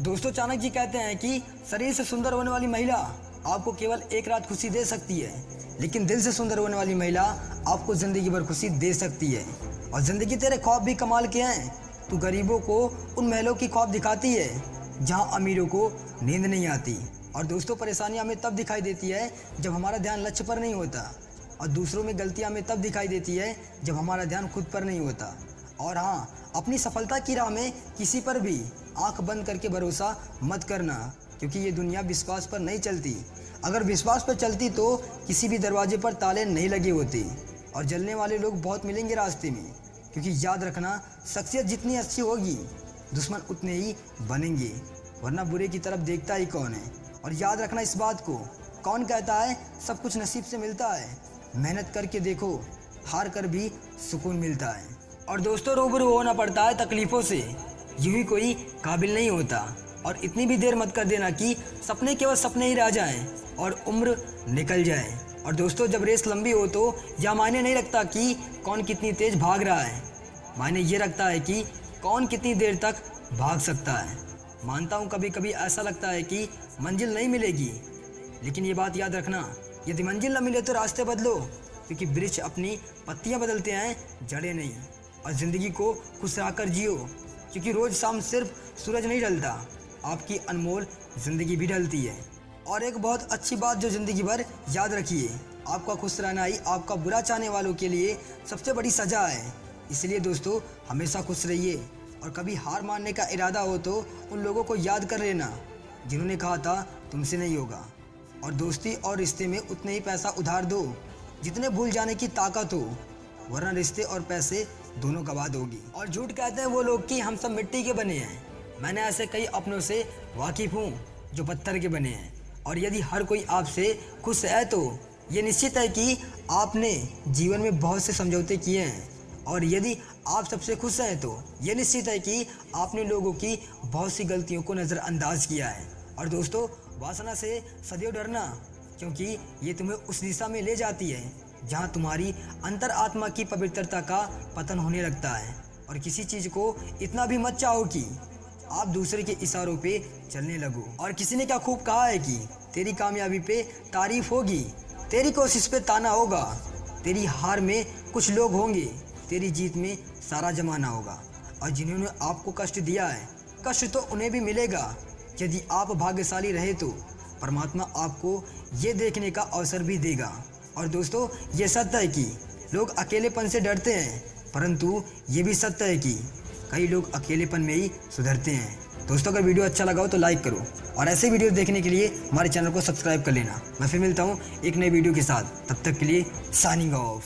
दोस्तों, चाणक्य जी कहते हैं कि शरीर से सुंदर होने वाली महिला आपको केवल एक रात खुशी दे सकती है, लेकिन दिल से सुंदर होने वाली महिला आपको ज़िंदगी भर खुशी दे सकती है। और ज़िंदगी तेरे ख्वाब भी कमाल के हैं। तू गरीबों को उन महलों की ख्वाब दिखाती है जहां अमीरों को नींद नहीं आती। और दोस्तों, परेशानियां हमें तब दिखाई देती है जब हमारा ध्यान लक्ष्य पर नहीं होता, और दूसरों में गलतियां हमें तब दिखाई देती है जब हमारा ध्यान खुद पर नहीं होता। और हाँ, अपनी सफलता की राह में किसी पर भी आंख बंद करके भरोसा मत करना, क्योंकि ये दुनिया विश्वास पर नहीं चलती। अगर विश्वास पर चलती तो किसी भी दरवाजे पर ताले नहीं लगे होते। और जलने वाले लोग बहुत मिलेंगे रास्ते में, क्योंकि याद रखना, शख्सियत जितनी अच्छी होगी दुश्मन उतने ही बनेंगे, वरना बुरे की तरफ देखता ही कौन है। और याद रखना इस बात को, कौन कहता है सब कुछ नसीब से मिलता है। मेहनत करके देखो, हार कर भी सुकून मिलता है। और दोस्तों, रूबरू होना पड़ता है तकलीफ़ों से, यूं ही कोई काबिल नहीं होता। और इतनी भी देर मत कर देना कि सपने केवल सपने ही रह जाएं और उम्र निकल जाए। और दोस्तों, जब रेस लंबी हो तो यह मायने नहीं रखता कि कौन कितनी तेज़ भाग रहा है, मायने ये रखता है कि कौन कितनी देर तक भाग सकता है। मानता हूँ कभी कभी ऐसा लगता है कि मंजिल नहीं मिलेगी, लेकिन ये बात याद रखना, यदि मंजिल न मिले तो रास्ते बदलो, क्योंकि वृक्ष अपनी पत्तियाँ बदलते हैं, जड़ें नहीं। और ज़िंदगी को खुश रहकर जियो, क्योंकि रोज़ शाम सिर्फ सूरज नहीं ढलता, आपकी अनमोल ज़िंदगी भी ढलती है। और एक बहुत अच्छी बात जो ज़िंदगी भर याद रखिए, आपका खुश रहना ही आपका बुरा चाहने वालों के लिए सबसे बड़ी सज़ा है। इसलिए दोस्तों, हमेशा खुश रहिए। और कभी हार मानने का इरादा हो तो उन लोगों को याद कर लेना जिन्होंने कहा था तुमसे नहीं होगा। और दोस्ती और रिश्ते में उतने ही पैसा उधार दो जितने भूल जाने की ताकत हो, वरना रिश्ते और पैसे दोनों गवाद होगी। और झूठ कहते हैं वो लोग कि हम सब मिट्टी के बने हैं। मैंने ऐसे कई अपनों से वाकिफ़ हूँ जो पत्थर के बने हैं। और यदि हर कोई आपसे खुश है तो ये निश्चित है कि आपने जीवन में बहुत से समझौते किए हैं। और यदि आप सबसे खुश हैं तो ये निश्चित है कि आपने लोगों की बहुत सी गलतियों को नज़रअंदाज किया है। और दोस्तों, वासना से सदैव डरना, क्योंकि ये तुम्हें उस दिशा में ले जाती है जहाँ तुम्हारी अंतर आत्मा की पवित्रता का पतन होने लगता है। और किसी चीज़ को इतना भी मत चाहो कि आप दूसरे के इशारों पे चलने लगो। और किसी ने क्या खूब कहा है कि तेरी कामयाबी पे तारीफ होगी, तेरी कोशिश पे ताना होगा, तेरी हार में कुछ लोग होंगे, तेरी जीत में सारा जमाना होगा। और जिन्होंने आपको कष्ट दिया है, कष्ट तो उन्हें भी मिलेगा। यदि आप भाग्यशाली रहे तो परमात्मा आपको ये देखने का अवसर भी देगा। और दोस्तों, ये सत्य है कि लोग अकेलेपन से डरते हैं, परंतु ये भी सत्य है कि कई लोग अकेलेपन में ही सुधरते हैं। दोस्तों, अगर वीडियो अच्छा लगा हो तो लाइक करो, और ऐसे वीडियो देखने के लिए हमारे चैनल को सब्सक्राइब कर लेना। मैं फिर मिलता हूँ एक नई वीडियो के साथ, तब तक के लिए साइनिंग ऑफ।